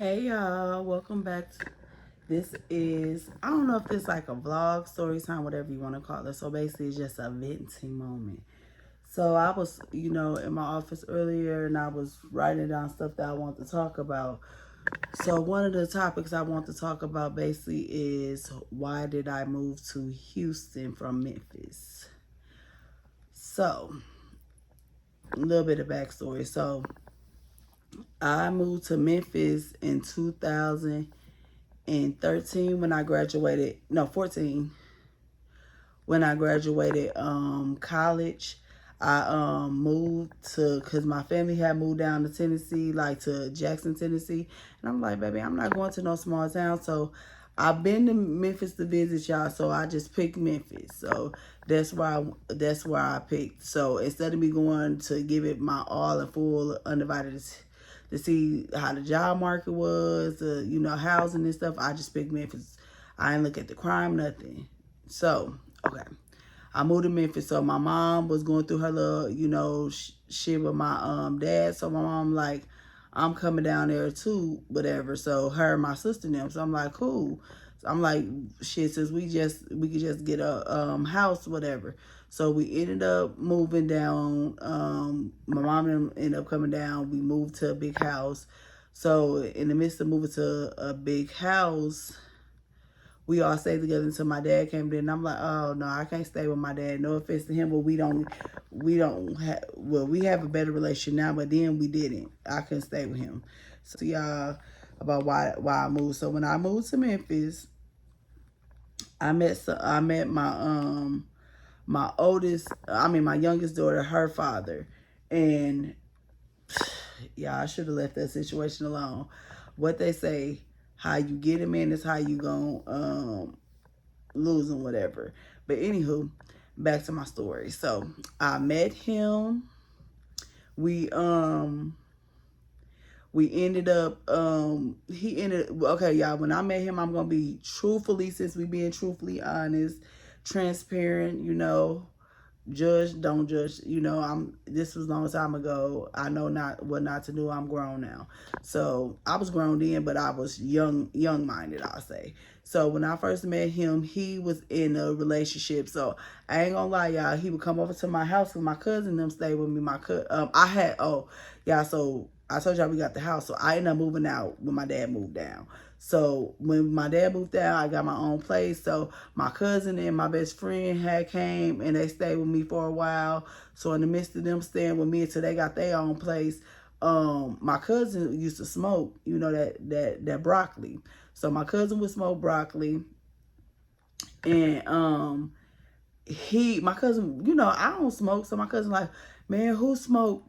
Hey y'all, welcome back. This is, I don't know if this is like a vlog, story time, whatever you want to call it. So basically it's just a venting moment. So I was, in my office earlier and I was writing down stuff that I want to talk about. So one of the topics I want to talk about basically is why did I move to Houston from Memphis? So a little bit of backstory. So I moved to Memphis in 2013 when I graduated, no, 14, when I graduated college. I moved to, because my family had moved down to Tennessee, like to Jackson, Tennessee. And I'm like, baby, I'm not going to no small town. So I've been to Memphis to visit y'all, so I just picked Memphis. So that's why I picked. So instead of me going to give it my all and full undivided to see how the job market was, housing and stuff, I just picked Memphis. I didn't look at the crime, nothing. So, okay. I moved to Memphis. So my mom was going through her little, shit with my dad. So my mom like, I'm coming down there too, whatever. So her and my sister and them. So I'm like, cool. So I'm like, shit, since we could just get a house, whatever. So we ended up moving down. My mom and them ended up coming down. We moved to a big house. So in the midst of moving to a big house, we all stayed together until my dad came in. And I'm like, oh no, I can't stay with my dad. No offense to him, but we have a better relationship now, but then we didn't. I couldn't stay with him. So y'all about why I moved. So when I moved to Memphis, I met my my youngest daughter, her father, and yeah, I should have left that situation alone. What they say, how you get him in is how you gon' lose him, whatever. But anywho, back to my story. So I met him. We ended up okay, y'all, when I met him, I'm gonna be truthfully, since we being truthfully honest, transparent, judge, don't judge. This was a long time ago. I know not what not to do. I'm grown now. So I was grown then, but I was young minded, I'll say. So when I first met him, he was in a relationship. So I ain't gonna lie, y'all, he would come over to my house with my cousin them stay with me. So I told y'all we got the house. So I ended up moving out when my dad moved down. So when my dad moved out, I got my own place. So my cousin and my best friend had came and they stayed with me for a while. So in the midst of them staying with me until they got their own place, my cousin used to smoke, that broccoli. So my cousin would smoke broccoli, and my cousin, I don't smoke. So my cousin like, man, who smoke,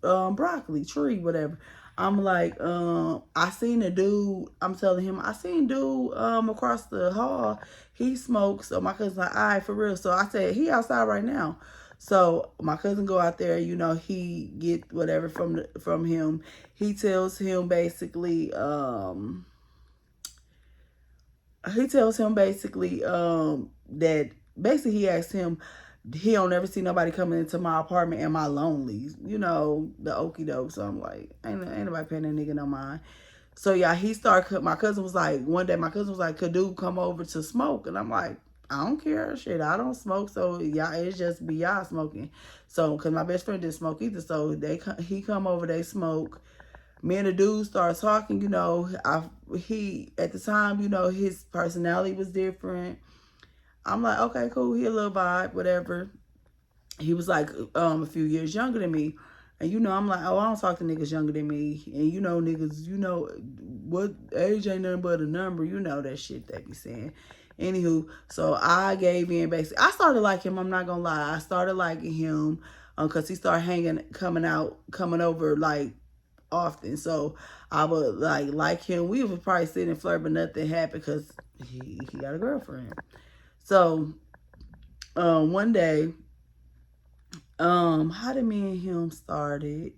broccoli, tree, whatever. I'm like, I seen a dude, I'm telling him, I seen dude across the hall, he smokes. So my cousin's like, all right, for real. So I said, he outside right now. So my cousin go out there, he get whatever from him. He tells him basically, that basically he asked him, he don't ever see nobody coming into my apartment. Am I lonely? The okie doke. So I'm like, ain't nobody paying that nigga no mind. So yeah, my cousin was like, one day my cousin was like, could dude come over to smoke? And I'm like, I don't care. Shit, I don't smoke. So yeah, it's just be y'all smoking. So, cause my best friend didn't smoke either. So he come over, they smoke. Me and the dude start talking, he, at the time, his personality was different. I'm like, okay, cool, he a little vibe, whatever. He was like a few years younger than me. And I'm like, oh, I don't talk to niggas younger than me. And niggas, what age ain't nothing but a number, that shit they be saying. Anywho, so I gave in basically. I started liking him, I'm not gonna lie. I started liking him because he started coming over like often. So I would like him. We would probably sit and flirt, but nothing happened because he got a girlfriend. So one day, how did me and him started?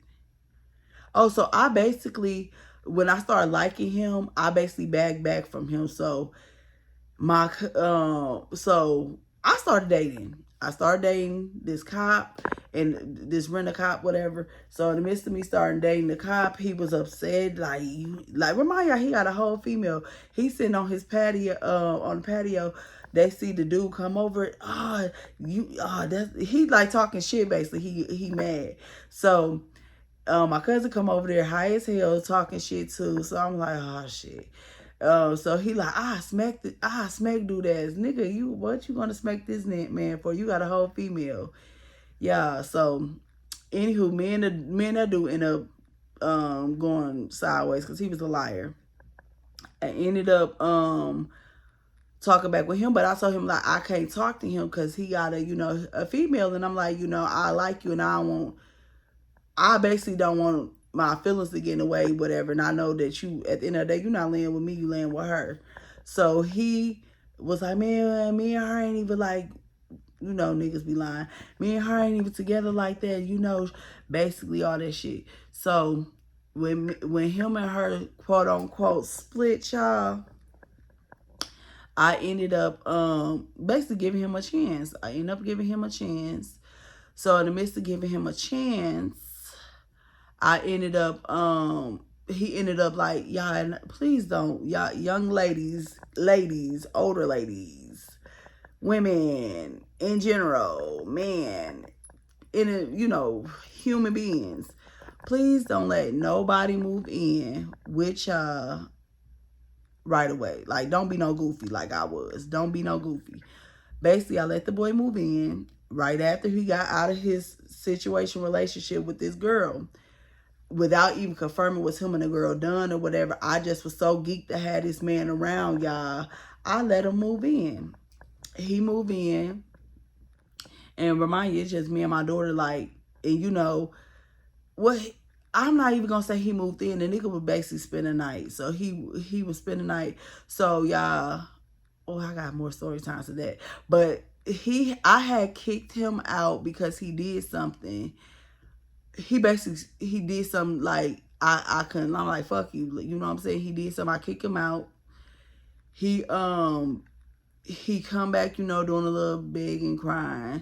Oh, so I basically, when I started liking him, I basically back from him. So so I started dating this cop, and this rent a cop, whatever. So in the midst of me starting dating the cop, he was upset. Like remind y'all, he got a whole female. He's sitting on his patio, on the patio. They see the dude come over. He like talking shit basically. He mad. So my cousin come over there high as hell talking shit too. So I'm like, oh shit. So he like, smack dude ass nigga. What you gonna smack this man for? You got a whole female. Yeah. So anywho, me and that dude ended up going sideways because he was a liar. I ended up talking back with him, but I told him like I can't talk to him because he got a female, and I'm like, I like you and I basically don't want my feelings to get in the way, whatever. And I know that you, at the end of the day, you're not laying with me, you laying with her. So he was like, man, me and her ain't even like, niggas be lying. Me and her ain't even together like that, basically all that shit. So when him and her, quote unquote, split, y'all, I ended up basically giving him a chance. I ended up giving him a chance. So in the midst of giving him a chance, I ended up, he ended up like, y'all, please don't, y'all, young ladies, older ladies, women in general, man, human beings, please don't let nobody move in with y'all right away. Like, don't be no goofy like I was. Don't be no goofy. Basically, I let the boy move in right after he got out of his relationship with this girl. Without even confirming was him and the girl done or whatever. I just was so geeked to have this man around, y'all. I let him move in. He moved in. And remind you, it's just me and my daughter, like, and what, I'm not even gonna say he moved in. The nigga would basically spend the night. So he would spend the night. So y'all, I got more story times to that. But I had kicked him out because he did something. He did something like I couldn't. I'm like, fuck you. You know what I'm saying? He did something. I kick him out. He come back, doing a little begging, crying,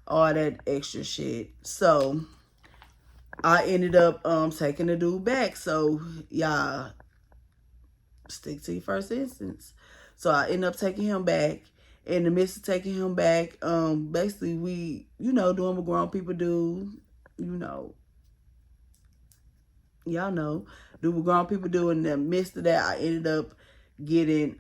all that extra shit. So I ended up taking the dude back. So y'all stick to your first instance. So I ended up taking him back. In the midst of taking him back, basically we, doing what grown people do, y'all know, do what grown people do. In the midst of that, I ended up getting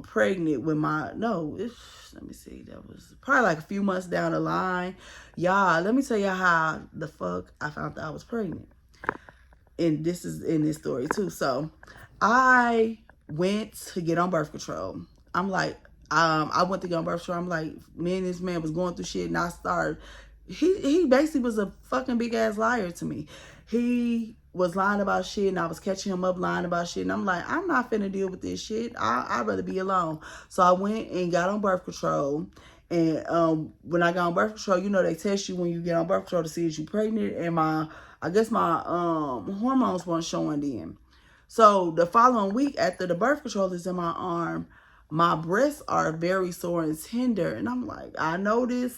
pregnant with let me see, that was probably like a few months down the line. Y'all, let me tell y'all how the fuck I found out I was pregnant. And this is in this story too. So I went to get on birth control. I'm like, I went to get on birth control. I'm like, me and this man was going through shit, and I started, he basically was a fucking big ass liar to me. He was lying about shit, and I was catching him up lying about shit. And I'm like, I'm not finna deal with this shit. I'd rather be alone. So I went and got on birth control. And when I got on birth control, they test you when you get on birth control to see if you're pregnant. And I guess my hormones weren't showing then. So the following week, after the birth control is in my arm, my breasts are very sore and tender. And I'm like, I know this,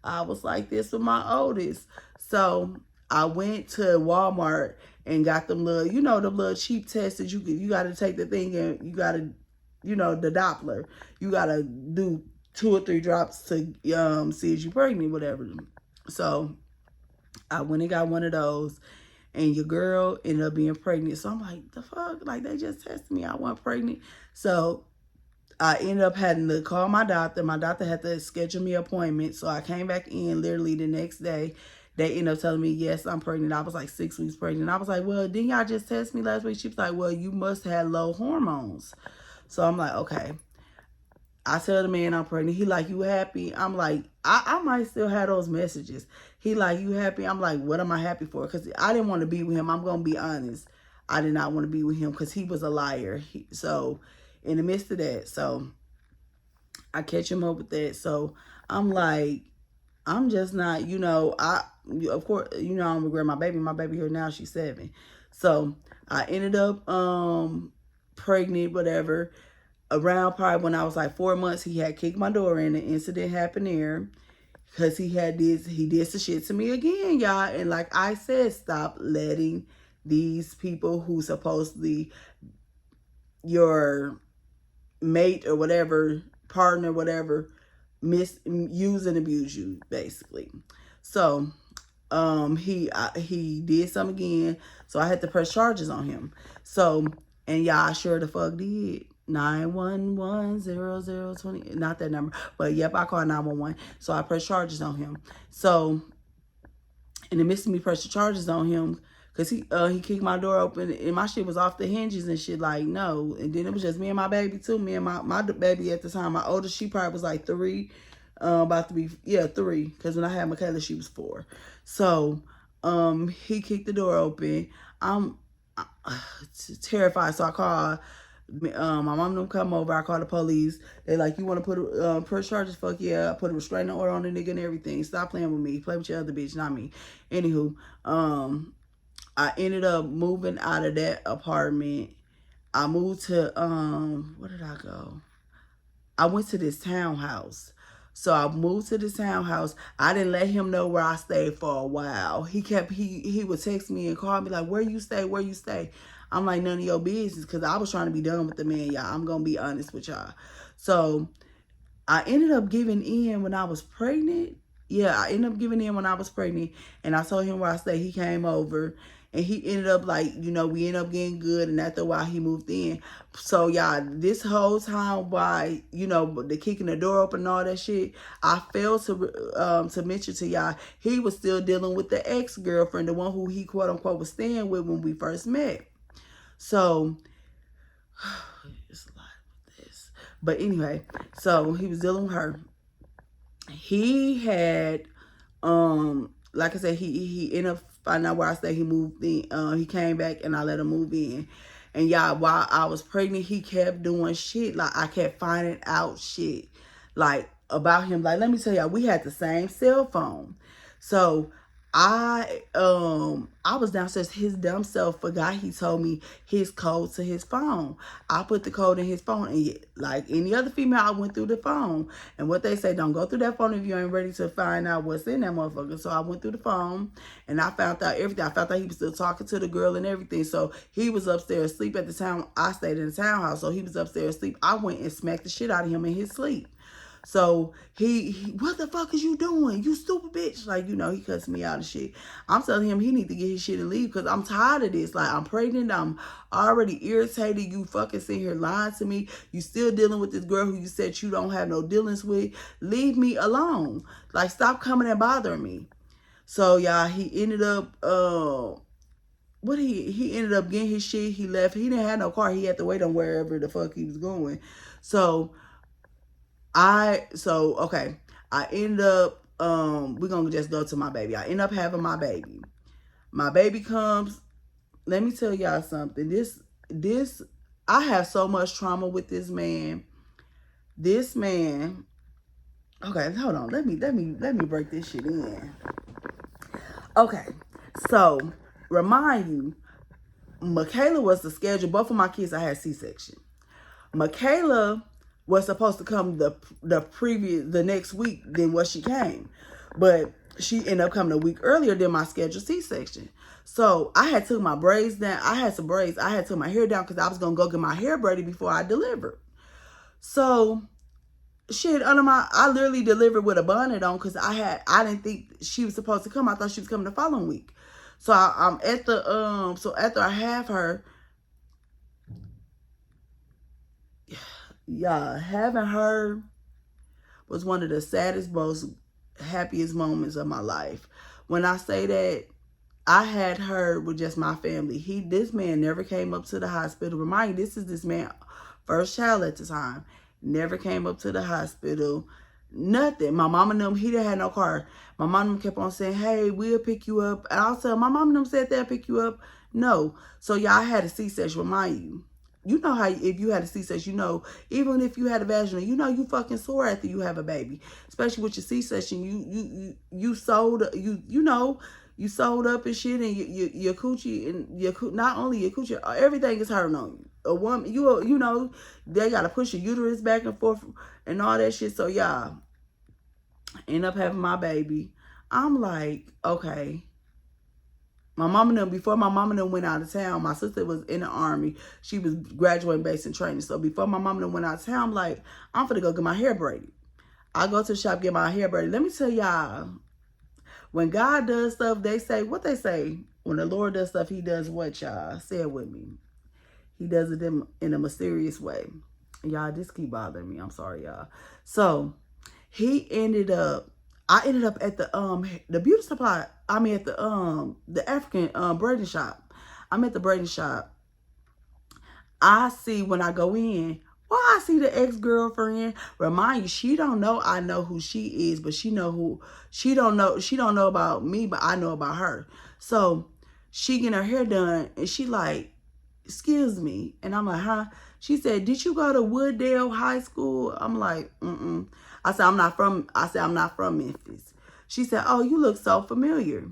I was like this with my oldest. So I went to Walmart and got them little, them little cheap tests that you got to take the thing and you got to, the Doppler. You got to do 2 or 3 drops to see if you're pregnant, whatever. So I went and got one of those, and your girl ended up being pregnant. So I'm like, the fuck? Like, they just tested me. I wasn't pregnant. So I ended up having to call my doctor. My doctor had to schedule me an appointment. So I came back in literally the next day. They ended up telling me, yes, I'm pregnant. I was like 6 weeks pregnant. I was like, well, didn't y'all just test me last week? She was like, well, you must have low hormones. So I'm like, okay. I tell the man I'm pregnant. He like, you happy? I'm like, I might still have those messages. He like, you happy? I'm like, what am I happy for? Because I didn't want to be with him. I'm going to be honest. I did not want to be with him because he was a liar. So in the midst of that, so I catch him up with that. So I'm like, I'm just not, of course, I don't regret my baby. My baby here now, she's 7. So I ended up pregnant, whatever. Around probably when I was like 4 months, he had kicked my door in. An incident happened there. Because he did some shit to me again, y'all. And like I said, stop letting these people who supposedly your mate or whatever, partner, whatever, use and abuse you, basically. So, he did some again, so I had to press charges on him. So, and y'all, I sure the fuck did. 911-0020, not that number, but yep, I called 911. So I pressed charges on him. So, in the midst of me pressing charges on him, because he kicked my door open and my shit was off the hinges and shit, like, no. And then it was just me and my baby too. Me and my baby at the time, my oldest, she probably was like 3, about to be, 3, because when I had Michaela, she was 4. So he kicked the door open. I'm terrified, so I called my mom and them come over. I called the police. They like, you want to put press charges? Fuck yeah. I put a restraining order on the nigga and everything. Stop playing with me. Play with your other bitch, not me. Anywho, I ended up moving out of that apartment. I moved to, where did I go? I went to this townhouse. So I moved to this townhouse. I didn't let him know where I stayed for a while. He would text me and call me like, where you stay? Where you stay? I'm like, none of your business, because I was trying to be done with the man, y'all. I'm going to be honest with y'all. So I ended up giving in when I was pregnant. Yeah, I ended up giving in when I was pregnant. And I told him where I stayed. He came over. And he ended up like, we ended up getting good. And after a while, he moved in. So, y'all, this whole time by, the kicking the door open and all that shit, I failed to mention to y'all, he was still dealing with the ex-girlfriend, the one who he, quote unquote, was staying with when we first met. So, it's a lot with this. But anyway, so he was dealing with her. He had, like I said, he ended up finding out where I stayed. He moved in. He came back and I let him move in. And y'all, while I was pregnant, he kept doing shit. Like, I kept finding out shit, like, about him. Like, let me tell y'all, we had the same cell phone. So I was downstairs. His dumb self forgot he told me his code to his phone. I put the code in his phone, and like any other female, I went through the phone. And what they say, don't go through that phone if you ain't ready to find out what's in that motherfucker. So I went through the phone, and I found out everything. I found out he was still talking to the girl and everything. So he was upstairs asleep at the time. I stayed in the townhouse, so he was upstairs asleep. I went and smacked the shit out of him in his sleep. So he what the fuck is you doing? You stupid bitch. Like, he cussed me out and shit. I'm telling him he need to get his shit and leave, because I'm tired of this. Like, I'm pregnant. I'm already irritated. You fucking sitting here lying to me. You still dealing with this girl who you said you don't have no dealings with. Leave me alone. Like, stop coming and bothering me. So, y'all, he ended up, he ended up getting his shit. He left. He didn't have no car. He had to wait on wherever the fuck he was going. So, okay, I end up, we're going to just go to my baby. I end up having my baby. My baby comes. Let me tell y'all something. I have so much trauma with this man. This man, okay, hold on. Let me break this shit in. Okay, so, remind you, Michaela was the schedule. Both of my kids, I had C-section. Michaela was supposed to come the next week than what she came. But she ended up coming a week earlier than my scheduled C-section. So I had took my braids down. I had some braids. I had took my hair down because I was going to go get my hair braided before I delivered. So shit, I literally delivered with a bonnet on because I didn't think she was supposed to come. I thought she was coming the following week. So I'm at the, so after I have her, yeah, having her was one of the saddest, most happiest moments of my life. When I say that, I had her with just my family. This man never came up to the hospital. Remind you, this man's first child at the time. Never came up to the hospital. Nothing. My mom and them, he didn't have no car. My mom and them kept on saying, hey, we'll pick you up. And I'll tell my mom and them said they'll pick you up. No. So y'all had a C-section, remind you. You know how if you had a C-section, even if you had a vaginal, you fucking sore after you have a baby. Especially with your C-section, you sewed up and shit, and your coochie and not only your coochie, everything is hurting on you. A woman, they gotta push your uterus back and forth and all that shit. So y'all, End up having my baby. I'm like, okay. My mama done, before my mama done went out of town, my sister was in the army. She was graduating basic training. So before my mama done went out of town, I'm like, I'm finna go get my hair braided. I go to the shop, get my hair braided. Let me tell y'all, when God does stuff, they say, what they say? When the Lord does stuff, he does what, y'all? Say it with me. He does it in a mysterious way. Y'all, just keep bothering me. I'm sorry, y'all. So, I ended up at the beauty supply. I mean, at the African braiding shop. I'm at the braiding shop. I see when I go in, well, I see the ex-girlfriend. Remind you, she don't know I know who she is, but she don't know about me, but I know about her. So she getting her hair done, and she like, excuse me. And I'm like, huh? She said, did you go to Wooddale High School? I'm like, mm-mm. I said, I'm not from Memphis. She said, oh, you look so familiar.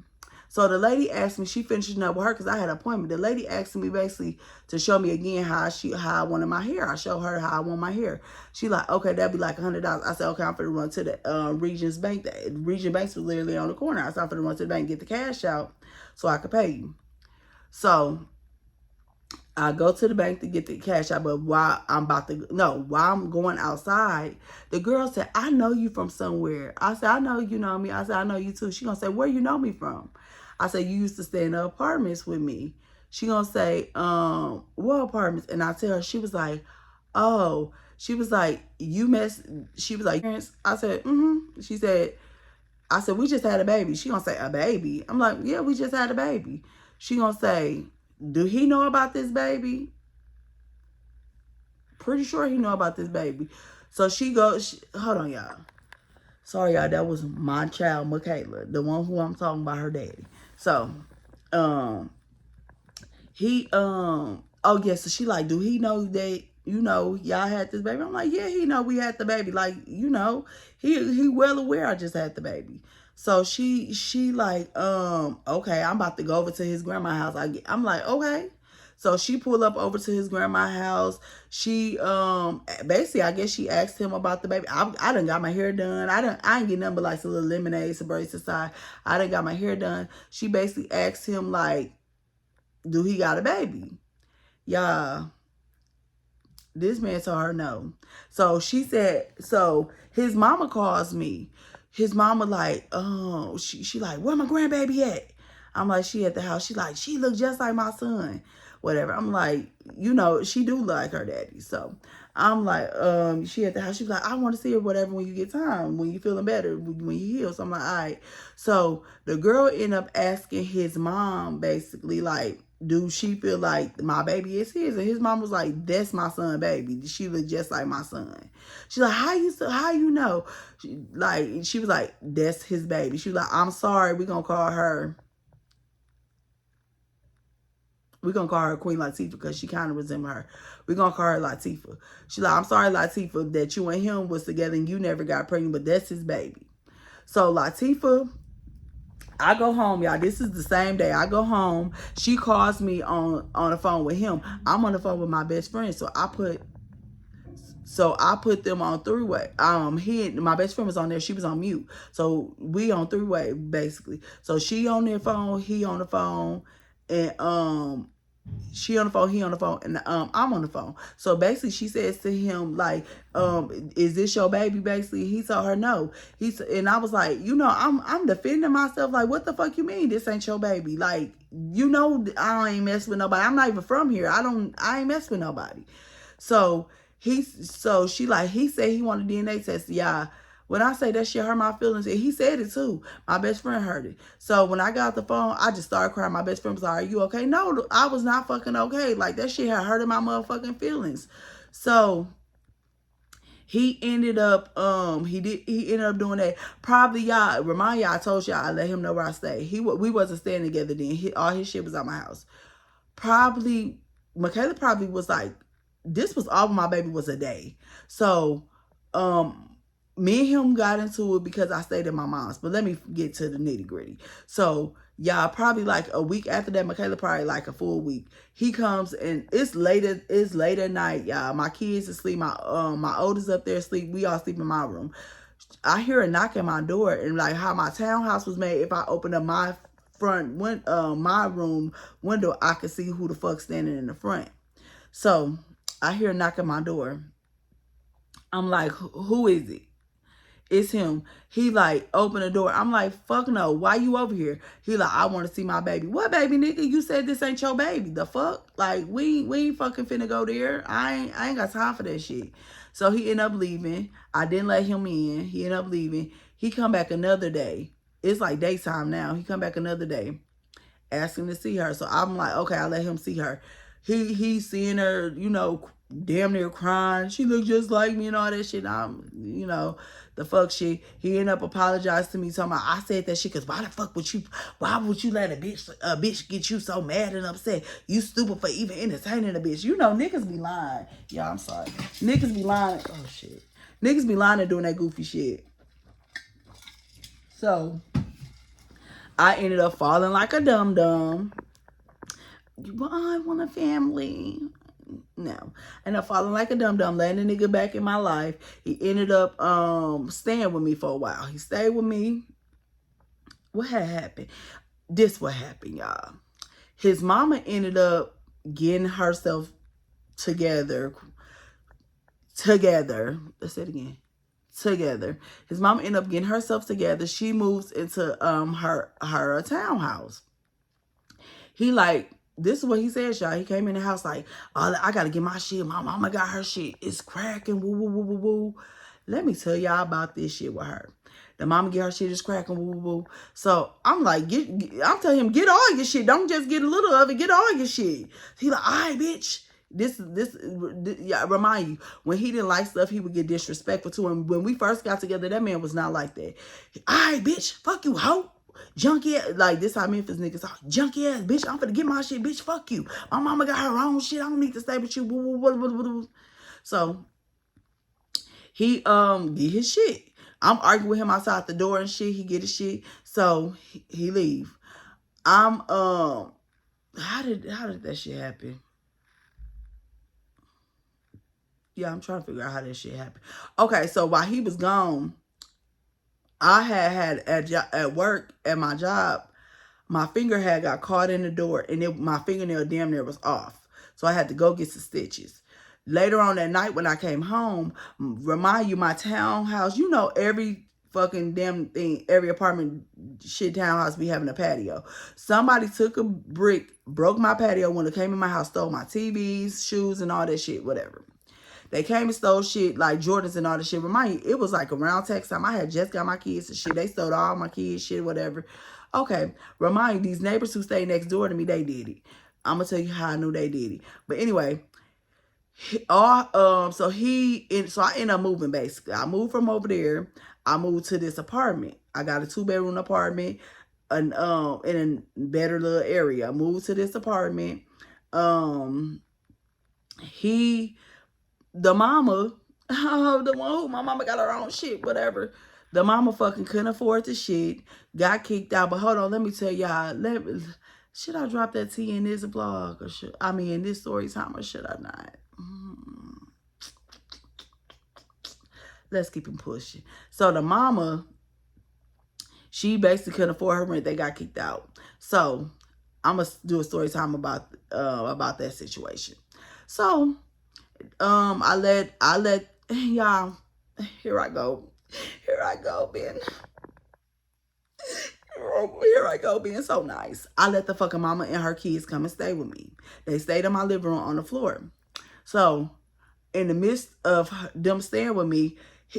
So the lady asked me, she finishing up with her because I had an appointment. The lady asked me basically to show me again how I wanted my hair. I showed her how I want my hair. She like, okay, that'd be like $100. I said, okay, I'm finna run to the Regions Bank. The Region Banks was literally on the corner. I said, I'm finna run to the bank and get the cash out so I could pay you. So I go to the bank to get the cash out, but while I'm going outside, the girl said, I know you from somewhere. I said, I know you know me. I said, I know you too. She gonna say, where you know me from? I said, you used to stay in the apartments with me. She gonna say, what apartments? And I tell her, she was like, oh, she was like, she was like, I said, mm-hmm. She said, I said, we just had a baby. She gonna say, a baby? I'm like, yeah, we just had a baby. She gonna say, do he know about this baby? Pretty sure he know about this baby. So she goes, hold on, y'all. Sorry, y'all, that was my child, Michaela, the one who I'm talking about, her daddy. So, oh yeah, so she like, do he know that, y'all had this baby? I'm like, yeah, he know we had the baby. Like, he well aware I just had the baby. So she like, okay, I'm about to go over to his grandma's house. I'm like, okay. So she pulled up over to his grandma's house. She, basically, I guess she asked him about the baby. I done got my hair done. I ain't get nothing but like some little lemonade, some braids aside. I done got my hair done. She basically asked him like, do he got a baby? Y'all, this man told her no. So she said, so his mama calls me. His mama like, oh, she like, where my grandbaby at? I'm like, she at the house. She like, she look just like my son. Whatever. I'm like, she do like her daddy. So I'm like, she at the house. She's like, I want to see her, whatever, when you get time, when you feeling better, when you heal. So I'm like, all right. So the girl ended up asking his mom basically like, do she feel like my baby is his? And his mom was like, that's my son, baby. She look just like my son. She's like, how you know? She was like, that's his baby. She was like, I'm sorry, we're gonna call her Queen Latifah because she kind of resembles her. We're going to call her Latifah. She's like, I'm sorry, Latifah, that you and him was together and you never got pregnant, but that's his baby. So Latifah, I go home, y'all. This is the same day. I go home. She calls me on the phone with him. I'm on the phone with my best friend. So I put them on three-way. My best friend was on there. She was on mute. So we on three-way, basically. So she on their phone, he on the phone, and she on the phone, he on the phone, and I'm on the phone. So basically she says to him like, is this your baby? Basically he told her no. And I was like, I'm defending myself like, what the fuck you mean this ain't your baby? Like, I ain't mess with nobody. I'm not even from here. I ain't mess with nobody. So she like, he said he wanted a DNA test. Yeah. When I say that shit hurt my feelings, and he said it too. My best friend heard it. So when I got off the phone, I just started crying. My best friend was like, are you okay? No, I was not fucking okay. Like, that shit had hurted my motherfucking feelings. So he ended up, he ended up doing that. Probably, y'all, remind y'all, I told y'all I let him know where I stay. We wasn't staying together then. All his shit was at my house. Michaela probably was like, this was all my baby was a day. So, me and him got into it because I stayed at my mom's. But let me get to the nitty gritty. So, y'all, probably like a week after that, Michaela probably like a full week. He comes and it's late at night, y'all. My kids asleep. My oldest up there asleep. We all sleep in my room. I hear a knock at my door, and like how my townhouse was made, if I open up my my room window, I could see who the fuck standing in the front. So I hear a knock at my door. I'm like, who is it? It's him. He like, open the door. I'm like, fuck no. Why you over here? He like, I want to see my baby. What baby, nigga? You said this ain't your baby. The fuck? Like, we ain't fucking finna go there. I ain't got time for that shit. So he ended up leaving. I didn't let him in. He ended up leaving. He come back another day. It's like daytime now. He come back another day, asking to see her. So I'm like, okay, I'll let him see her. He's seeing her, you know, damn near crying. She look just like me and all that shit. I'm, you know, the fuck shit. He ended up apologizing to me, talking about I said that shit because why would you let a bitch get you so mad and upset? You stupid for even entertaining a bitch. You know, niggas be lying. Yeah, I'm sorry. Niggas be lying. Oh shit. Niggas be lying and doing that goofy shit. So I ended up falling like a dum-dum. Well, I want a family. No. I ended up falling like a dum-dum, letting the nigga back in my life. He ended up staying with me for a while. He stayed with me. What had happened? This what happened, y'all. His mama ended up getting herself together. Let's say it again. Together. His mama ended up getting herself together. She moves into her townhouse. He like, this is what he said, y'all. He came in the house like, oh, I gotta get my shit. My mama got her shit. It's cracking. Woo, woo, woo, woo, woo. Let me tell y'all about this shit with her. The mama get her shit is cracking. Woo, woo, woo. So I'm like, I'm telling him, get all your shit. Don't just get a little of it. Get all your shit. He like, all right, bitch. This, yeah, remind you, when he didn't like stuff, he would get disrespectful to him. When we first got together, that man was not like that. All right, bitch. Fuck you, hoe. Junky ass, like this how Memphis niggas are. Junky ass, bitch. I'm finna get my shit, bitch. Fuck you. My mama got her own shit. I don't need to stay with you. So he get his shit. I'm arguing with him outside the door and shit. He get his shit. So he leave. I'm how did that shit happen? Yeah, I'm trying to figure out how that shit happened. Okay, so while he was gone, I had at work at my job, my finger had got caught in the door, and my fingernail damn near was off. So I had to go get some stitches. Later on that night when I came home, remind you, my townhouse, you know, every fucking damn thing, every apartment shit townhouse be having a patio. Somebody took a brick, broke my patio window, came in my house, stole my TVs, shoes, and all that shit, whatever. They came and stole shit like Jordans and all that shit. Remind you, it was like around tax time. I had just got my kids and shit. They stole all my kids, shit, whatever. Okay, remind you, these neighbors who stay next door to me, they did it. I'm gonna tell you how I knew they did it. But anyway, so I ended up moving basically. I moved from over there. I moved to this apartment. I got a 2-bedroom apartment, in a better little area. I moved to this apartment. The mama, the one who my mama got her own shit, whatever. The mama fucking couldn't afford the shit, got kicked out. But hold on, let me tell y'all. Should I drop that tea in this vlog, or in this story time, or should I not? Let's keep it pushing. So the mama, she basically couldn't afford her rent. They got kicked out. So I'm gonna do a story time about that situation. So I let y'all, here I go, Ben. Here I go being so nice. I let the fucking mama and her kids come and stay with me. They stayed in my living room on the floor. So in the midst of them staying with me,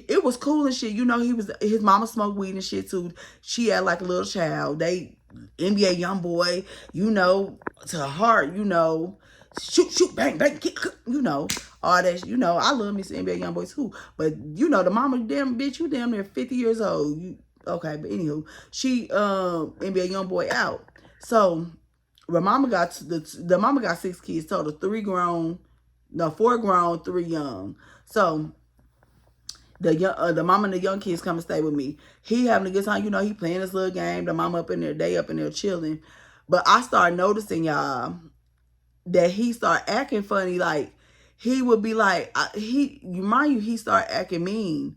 it was cool and shit. You know, his mama smoked weed and shit too. She had like a little child. They NBA young boy, you know, to her heart, you know, shoot, bang, bang, kick, you know, all that. You know, I love me some NBA young boy too. But you know, the mama, damn bitch, you damn near 50 years old. Okay, but anywho, she NBA young boy out. So the mama got 6 kids total, 4 grown, 3 young. So the mama and the young kids come and stay with me. He having a good time, you know, he playing this little game. The mama up in there, they up in there chilling. But I started noticing, y'all, that he started acting funny. Like, he would be like, he started acting mean.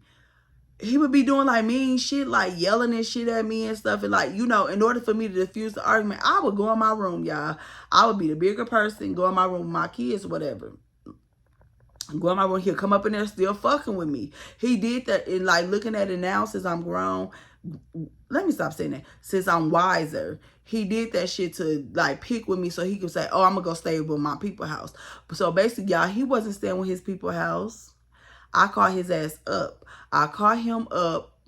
he would be doing like mean shit, like yelling and shit at me and stuff. And like, you know, in order for me to diffuse the argument, I would go in my room, y'all. I would be the bigger person, go in my room with my kids, whatever. Go in my room, he'll come up in there still fucking with me. He did that, and like looking at it now since I'm grown, let me stop saying that. Since I'm wiser, he did that shit to like pick with me so he could say, oh, I'm gonna go stay with my people house. So basically, y'all, he wasn't staying with his people house. I called his ass up. I called him up.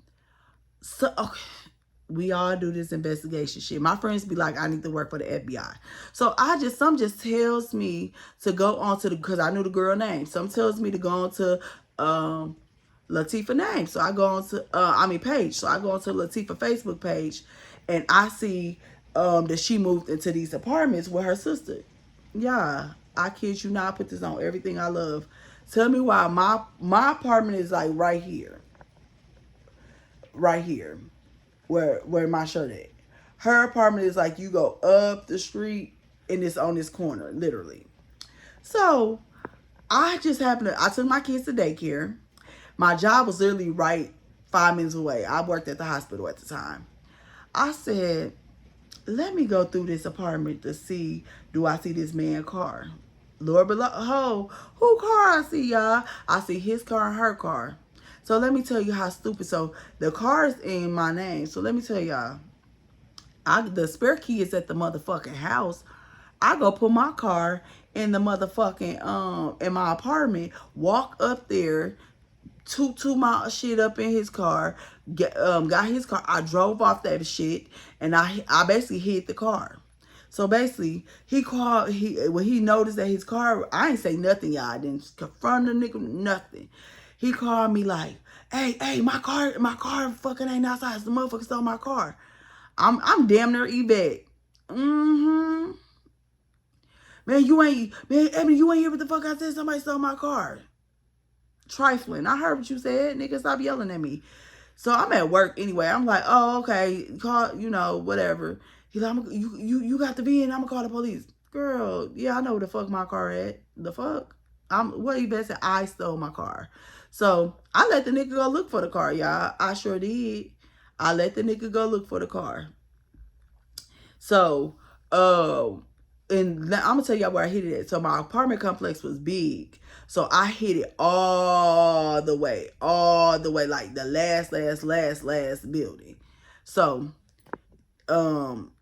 So okay, we all do this investigation shit. My friends be like, I need to work for the FBI. So some just tells me to go on to because I knew the girl name. Some tells me to go on to Latifah name. So I go on to page. So I go on to Latifah Facebook page, and I see that she moved into these apartments with her sister. Yeah, I kid you not. I put this on everything I love. Tell me why my apartment is like right here, where my shirt at. Her apartment is like you go up the street and it's on this corner, literally. So I just happened to, I took my kids to daycare. My job was literally right 5 minutes away. I worked at the hospital at the time. I said, let me go through this apartment to see, do I see this man's car? Lord below, who car I see, y'all? I see his car and her car. So let me tell you how stupid. So the car is in my name. So let me tell y'all, the spare key is at the motherfucking house. I go put my car in the motherfucking in my apartment, walk up there, toot my shit up in his car, got his car. I drove off that shit, and I basically hid the car. So basically, when he noticed that his car, I ain't say nothing, y'all. I didn't confront the nigga, nothing. He called me like, hey, my car fucking ain't outside. The motherfucker stole my car. I'm damn near Yvette. Mm-hmm. Man, Ebony, you ain't hear what the fuck I said? Somebody stole my car. Trifling. I heard what you said. Nigga, stop yelling at me. So I'm at work anyway. I'm like, oh, okay. Call, whatever. He's like, you got to be in. I'm going to call the police. Girl, yeah, I know where the fuck my car at. The fuck? What you better say? I stole my car. So I let the nigga go look for the car, y'all. I sure did. I let the nigga go look for the car. So, and I'm going to tell y'all where I hit it at. So my apartment complex was big. So I hit it all the way, like the last building. So,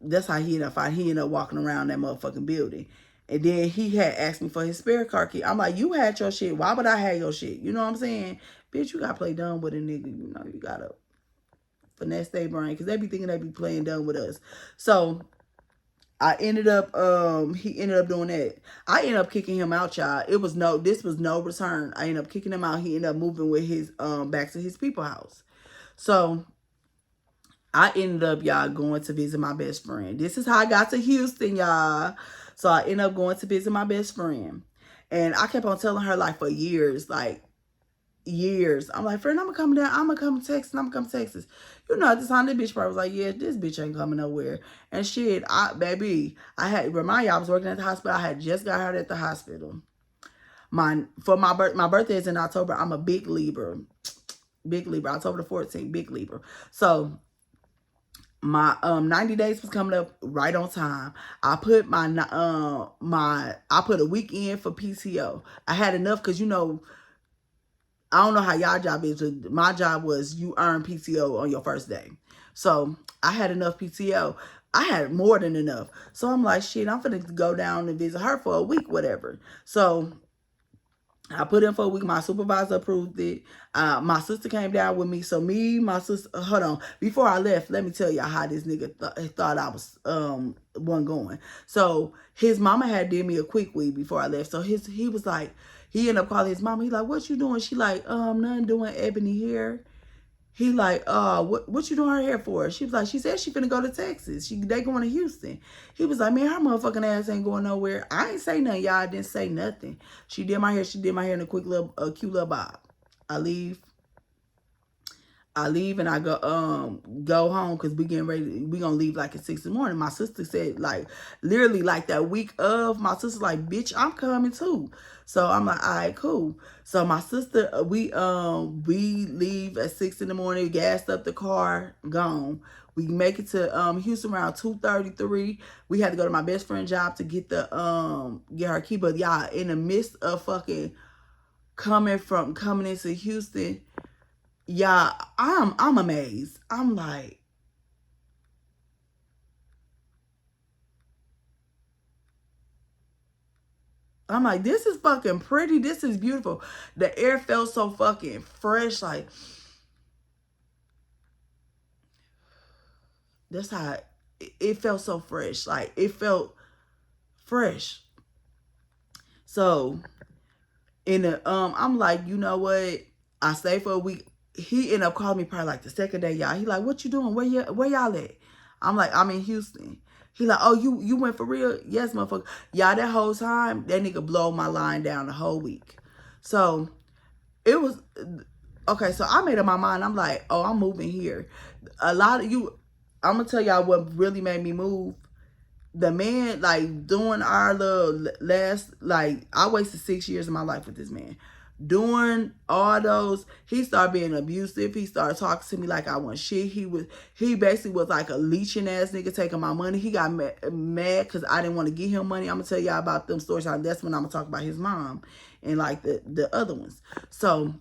that's how he ended up walking around that motherfucking building. And then he had asked me for his spare car key. I'm like, you had your shit. Why would I have your shit? You know what I'm saying? Bitch, you got to play dumb with a nigga. You got to finesse their brain. Because they be thinking they be playing dumb with us. So, he ended up doing that. I ended up kicking him out, y'all. This was no return. I ended up kicking him out. He ended up moving with his, back to his people house. So, I ended up, y'all, going to visit my best friend. This is how I got to Houston, y'all. So I ended up going to visit my best friend. And I kept on telling her, like, for years, I'm like, friend, I'm going to come down. I'm going to come to Texas. I'm going to come to Texas. At the time, this bitch probably was like, yeah, this bitch ain't coming nowhere. And shit, remind y'all, I was working at the hospital. I had just got hired at the hospital. My birthday is in October. I'm a big Libra. October the 14th, big Libra. So, my 90 days was coming up right on time. I put I put a week in for PTO. I had enough because I don't know how y'all job is, but my job was you earn PTO on your first day. So I had enough PTO. I had more than enough. So I'm like, shit, I'm finna go down and visit her for a week, whatever. So I put in for a week. My supervisor approved it. My sister came down with me. So my sister, hold on. Before I left, let me tell y'all how this nigga thought I was one going. So his mama had did me a quick week before I left. So he was like, he ended up calling his mama. He like, what you doing? She like, nothing doing Ebony hair. He like, what you doing her hair for? She was like, she said she finna go to Texas. They going to Houston. He was like, man, her motherfucking ass ain't going nowhere. I ain't say nothing, y'all. I didn't say nothing. She did my hair in a cute little bob. I leave. I leave and I go home because we getting ready. We gonna leave like at 6 in the morning. My sister said like literally like that week of, my sister's like, bitch, I'm coming too. So I'm like, all right, cool. So my sister, we leave at 6 in the morning, gassed up the car, gone. We make it to Houston around 2:33. We had to go to my best friend's job to get get her key. But y'all, in the midst of fucking coming into Houston, yeah, I'm amazed. I'm like, this is fucking pretty. This is beautiful. The air felt so fucking fresh. Like, that's how it felt, so fresh. Like, it felt fresh. So in the I'm like, you know what? I stayed for a week. He ended up calling me probably like the second day, y'all. He like, what you doing? Where y'all at? I'm like, I'm in Houston. He like, oh, you went for real? Yes, motherfucker. Y'all, that whole time, that nigga blow my line down the whole week. So it was okay. So I made up my mind. I'm like, oh, I'm moving here. A lot of you, I'm gonna tell y'all what really made me move. The man, like, doing our little last, like, I wasted 6 years of my life with this man. Doing all those, he started being abusive. He started talking to me like I want shit. He basically was like a leeching ass nigga, taking my money. He got mad because I didn't want to give him money. I'm gonna tell y'all about them stories. That's when I'm gonna talk about his mom and like the other ones. So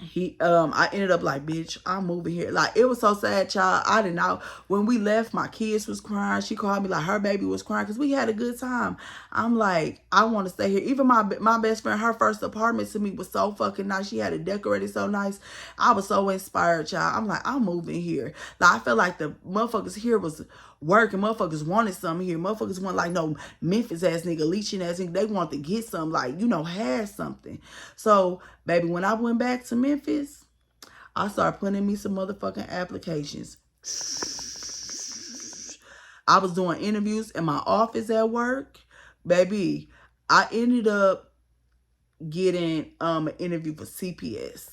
I ended up like, bitch, I'm moving here. Like, it was so sad, child. I didn't know. When we left, my kids was crying. She called me like her baby was crying because we had a good time. I'm like, I want to stay here. Even my best friend, her first apartment to me was so fucking nice. She had it decorated so nice. I was so inspired, child. I'm like, I'm moving here. Like, I felt like the motherfuckers here was working. Motherfuckers wanted something here. Motherfuckers want like no Memphis ass nigga, leeching ass nigga. They want to get something, like, had something. So, baby, when I went back to Memphis, I started putting in me some motherfucking applications. I was doing interviews in my office at work. Baby, I ended up getting an interview for CPS.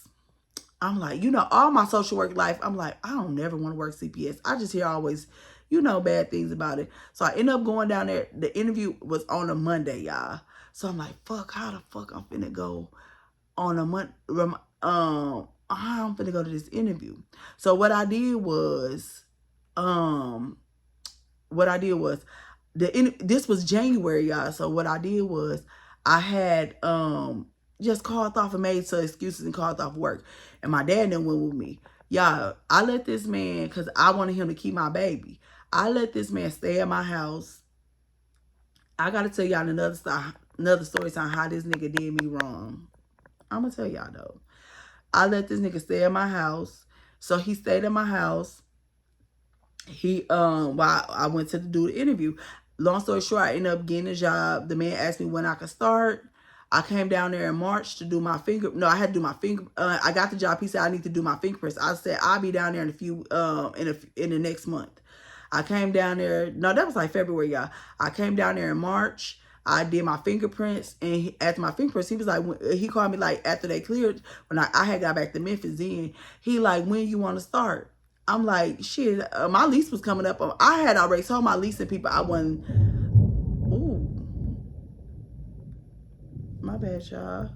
I'm like, all my social work life, I'm like, I don't never want to work CPS. I just hear always, bad things about it. So I ended up going down there. The interview was on a Monday, y'all. So I'm like, fuck, how the fuck I'm finna go on a Monday? I'm finna go to this interview. So what I did was, this was January, y'all. So what I did was I had just called off and made some excuses and called off work. And my dad then went with me. Y'all, I let this man, because I wanted him to keep my baby. I let this man stay at my house. I gotta tell y'all another story on how this nigga did me wrong. I'm gonna tell y'all though. I let this nigga stay at my house. So he stayed at my house. While I went to do the interview. Long story short, I ended up getting a job. The man asked me when I could start. I came down there in March to do my finger. No, I had to do my finger. I got the job. He said I need to do my fingerprints. I said I'll be down there in in the next month. I came down there. No, that was like February, y'all. I came down there in March. I did my fingerprints, and after my fingerprints, he was like, he called me like after they cleared, when I had got back to Memphis. Then he like, when you want to start? I'm like, shit, my lease was coming up. I had already told my leasing people I wasn't. Ooh, my bad, y'all.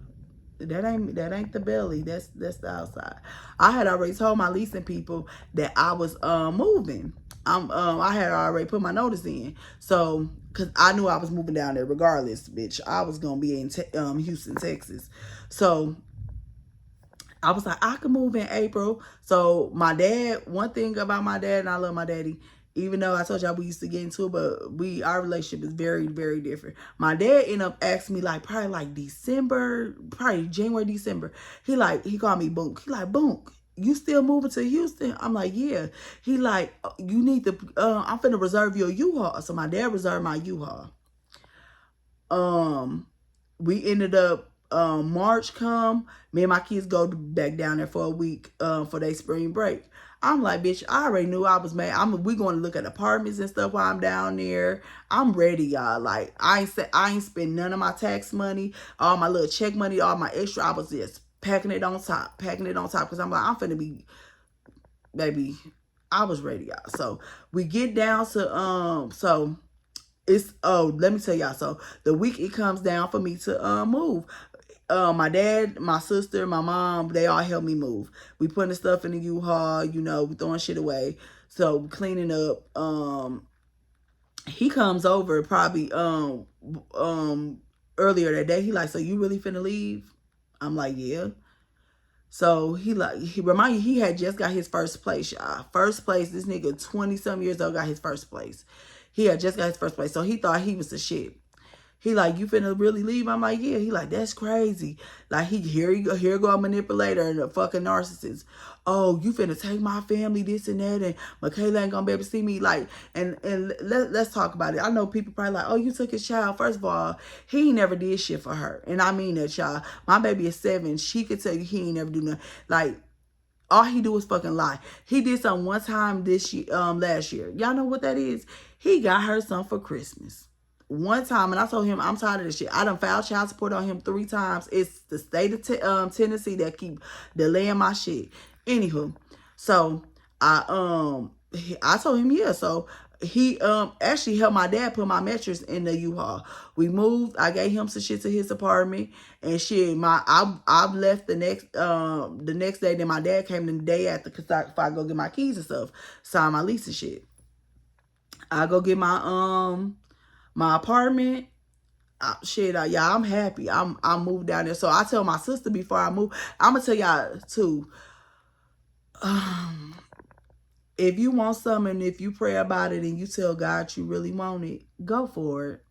That ain't the belly. That's the outside. I had already told my leasing people that I was moving. I had already put my notice in. So, cause I knew I was moving down there regardless, bitch. I was gonna be in Houston, Texas. So I was like, I could move in April. So my dad, one thing about my dad, and I love my daddy, even though I told y'all we used to get into it, but our relationship is very, very different. My dad ended up asking me like probably like December, probably January, December. He called me Boonk. He like, Boonk, you still moving to Houston? I'm like, yeah. He like, you need to, I'm finna reserve your U-Haul. So my dad reserved my U-Haul. We ended up, March come, me and my kids go back down there for a week for their spring break. I'm like, bitch, I already knew I was mad. We going to look at apartments and stuff while I'm down there. I'm ready, y'all. Like, I ain't spend none of my tax money, all my little check money, all my extra. I was just packing it on top, because I'm like, I'm finna be, baby, I was ready, y'all. So we get down to so it's, oh, let me tell y'all. So the week it comes down for me to move, my dad, my sister, my mom, they all help me move. We putting the stuff in the U-Haul, you know, we throwing shit away. So cleaning up. He comes over probably earlier that day. He like, so you really finna leave? I'm like, yeah. So he remind you, he had just got his first place, y'all. First place. This nigga 20-some years old got his first place. He had just got his first place. So he thought he was the shit. He like, you finna really leave? I'm like, yeah. He like, that's crazy. Like, here go a manipulator and a fucking narcissist. Oh, you finna take my family, this and that, and Michaela ain't gonna be able to see me. Like, and let's talk about it. I know people probably like, oh, you took his child. First of all, he ain't never did shit for her. And I mean that, y'all. My baby is 7. She could tell you he ain't never do nothing. Like, all he do is fucking lie. He did something one time this year, last year. Y'all know what that is? He got her something for Christmas. One time, and I told him, I'm tired of this shit. I done filed child support on him 3 times. It's the state of Tennessee that keep delaying my shit. Anywho, so I told him, yeah. So he actually helped my dad put my mattress in the U-Haul. We moved. I gave him some shit to his apartment, and shit. I've left the next day. Then my dad came the day after, cause if I go get my keys and stuff, sign my lease and shit. I go get my apartment. Y'all, I'm happy. I moved down there. So I tell my sister before I move, I'm gonna tell y'all too. If you want something, if you pray about it and you tell God you really want it, go for it.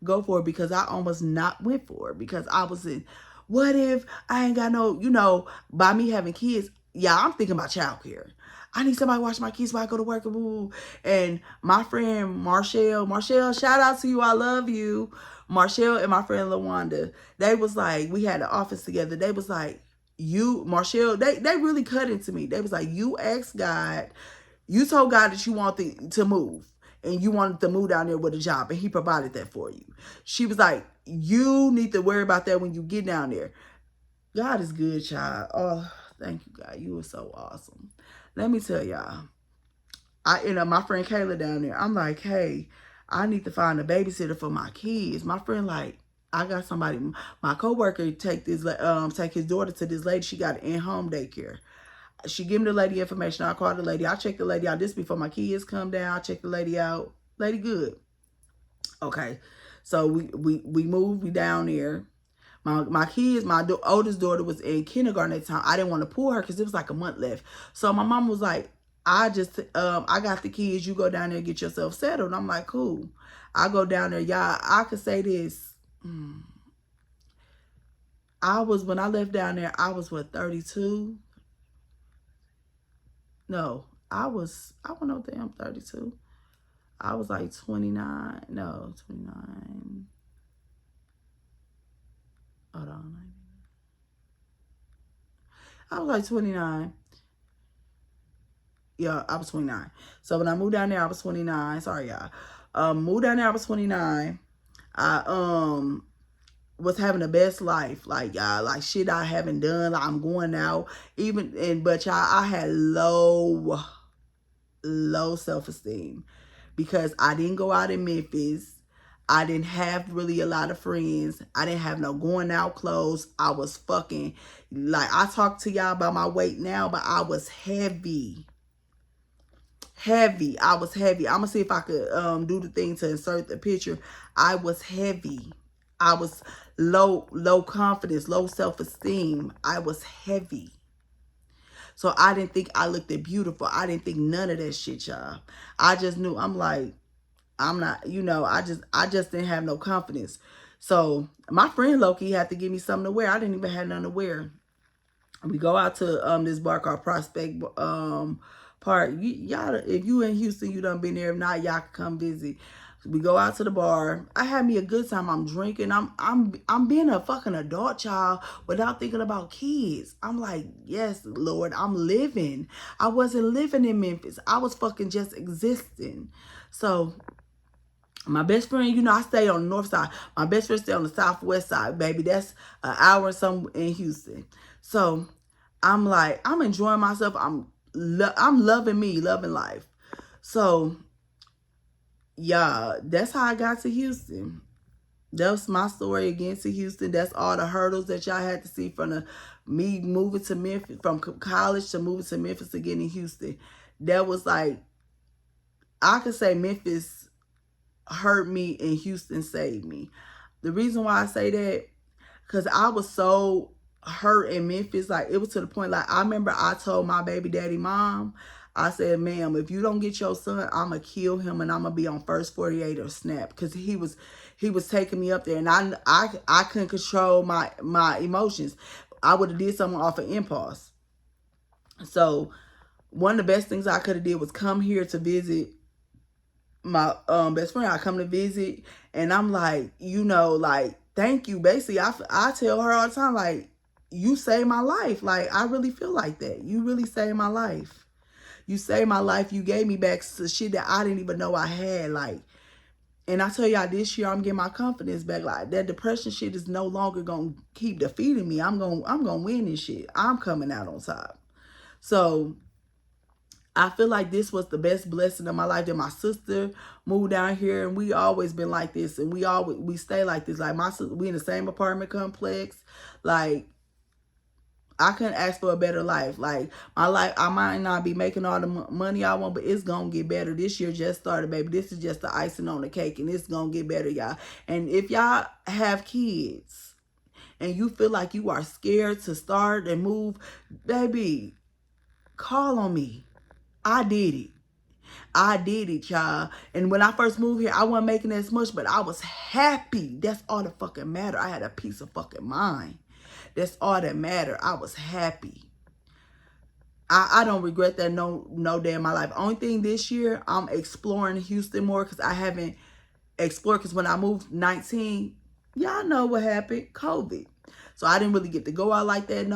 Go for it, because I almost not went for it, because I was in, what if I ain't got no, you know, by me having kids, yeah, I'm thinking about childcare. I need somebody to watch my kids while I go to work. And my friend Marshall, shout out to you. I love you. Marshall and my friend LaWanda, they was like, we had an office together. They was like, Marshall, they really cut into me. They was like, you asked God, you told God that you want to move. And you wanted to move down there with a job. And he provided that for you. She was like, you need to worry about that when you get down there. God is good, child. Oh, thank you, God. You were so awesome. Let me tell y'all, my friend Kayla down there, I'm like, hey, I need to find a babysitter for my kids. My friend like, I got somebody, my coworker take his daughter to this lady. She got an in-home daycare. She give me the lady information. I call the lady. I check the lady out. This before my kids come down. I check the lady out. Lady good. Okay. So we moved. We down there. My kids, my oldest daughter was in kindergarten at the time. I didn't want to pull her because it was like a month left. So my mom was like, I got the kids. You go down there and get yourself settled. I'm like, cool. I go down there. Y'all, I could say this. When I left down there, I was what, 32? No, I don't know if I'm 32. I was like 29. No, 29. Hold on. I was like 29. Yeah, I was 29. So when I moved down there, I was 29. Sorry, y'all. Moved down there, I was 29. I was having the best life. Like, y'all, like shit I haven't done. Like, I'm going out. But y'all, I had low self-esteem because I didn't go out in Memphis. I didn't have really a lot of friends. I didn't have no going out clothes. I was fucking, like, I talk to y'all about my weight now, but I was heavy. I was heavy. I'm gonna see if I could do the thing to insert the picture. I was heavy. I was low confidence, low self-esteem. I was heavy. So I didn't think I looked beautiful. I didn't think none of that shit, y'all. I just knew, I'm like, I'm not, you know, I just didn't have no confidence. So my friend Loki had to give me something to wear. I didn't even have nothing to wear. We go out to this bar called Prospect Park. Y'all, if you in Houston, you done been there. If not, y'all can come visit. We go out to the bar. I had me a good time. I'm drinking. I'm being a fucking adult, child, without thinking about kids. I'm like, yes, Lord, I'm living. I wasn't living in Memphis. I was fucking just existing. So My best friend, you know, I stay on the north side. My best friend stay on the southwest side, baby. That's an hour or something in Houston. So I'm like, I'm enjoying myself. I'm loving me, loving life. So yeah, that's how I got to Houston. That's my story again to Houston. That's all the hurdles that y'all had to see from me moving to Memphis, from college to moving to Memphis to getting in Houston. That was like, I could say Memphis hurt me and Houston saved me. The reason why I say that, because I was so hurt in Memphis. Like, it was to the point, like, I remember I told my baby daddy mom, I said, ma'am, if you don't get your son, I'm going to kill him and I'm going to be on first 48 or snap. Because he was taking me up there, and I couldn't control my emotions. I would have did something off of impulse. So one of the best things I could have did was come here to visit my best friend. I come to visit, and I'm like, you know, like, thank you. Basically, I tell her all the time, like, you saved my life. Like, I really feel like that. You really saved my life. You saved my life. You gave me back to shit that I didn't even know I had. Like, and I tell y'all, this year I'm getting my confidence back. Like, that depression shit is no longer gonna keep defeating me. I'm gonna win this shit. I'm coming out on top. So I feel like this was the best blessing of my life, that my sister moved down here, and we always been like this, and we stay like this. Like, my sister, we in the same apartment complex. Like, I couldn't ask for a better life. Like, my life, I might not be making all the money I want, but it's gonna get better. This year just started, baby. This is just the icing on the cake, and it's gonna get better, y'all. And if y'all have kids and you feel like you are scared to start and move, baby, call on me. I did it. I did it, y'all. And when I first moved here, I wasn't making as much, but I was happy. That's all that fucking matter. I had a peace of fucking mind. That's all that mattered. I was happy. I don't regret that no day in my life. Only thing this year, I'm exploring Houston more, because I haven't explored. Because when I moved 19, y'all know what happened, COVID. So I didn't really get to go out like that.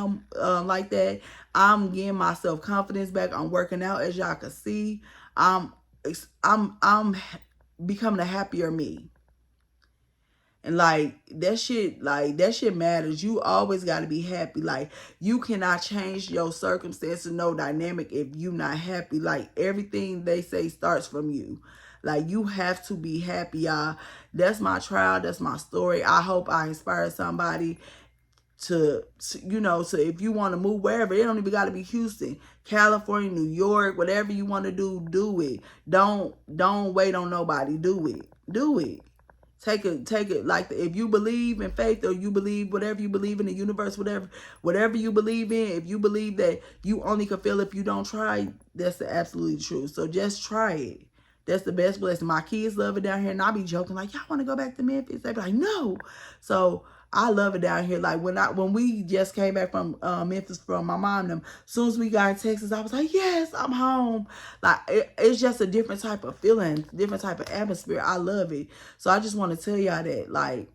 Like that. I'm getting my self confidence back. I'm working out, as y'all can see. I'm becoming a happier me. And that shit matters. You always got to be happy. Like, you cannot change your circumstances, no dynamic, if you not happy. Like, everything they say starts from you. Like, you have to be happy, y'all. That's my trial. That's my story. I hope I inspire somebody to you know, so if you want to move wherever, it don't even got to be Houston, California, New York, whatever you want to do it. Don't wait on nobody. Do it. Take it. Like, if you believe in faith, or you believe whatever you believe in the universe, whatever you believe in, if you believe that you only can feel if you don't try, that's the absolute truth. So just try it. That's the best blessing. My kids love it down here, and I be joking like, y'all want to go back to Memphis? They be like, no. So I love it down here. Like, when we just came back from Memphis from my mom and them, as soon as we got in Texas, I was like, yes, I'm home. Like, it's just a different type of feeling, different type of atmosphere. I love it. So I just want to tell y'all that, like,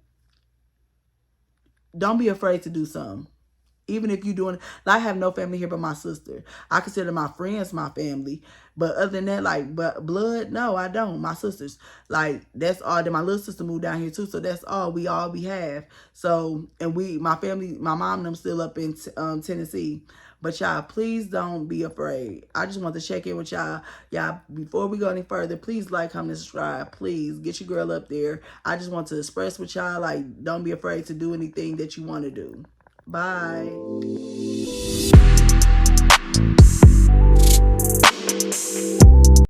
don't be afraid to do something. Even if you're doing, like, I have no family here but my sister. I consider my friends my family. But other than that, like, but blood, no, I don't. My sisters, like, that's all. Then my little sister moved down here too. So that's all we have. So, and my family, my mom and them still up in Tennessee. But y'all, please don't be afraid. I just want to check in with y'all. Y'all, before we go any further, please like, comment, and subscribe. Please get your girl up there. I just want to express with y'all, like, don't be afraid to do anything that you want to do. Bye.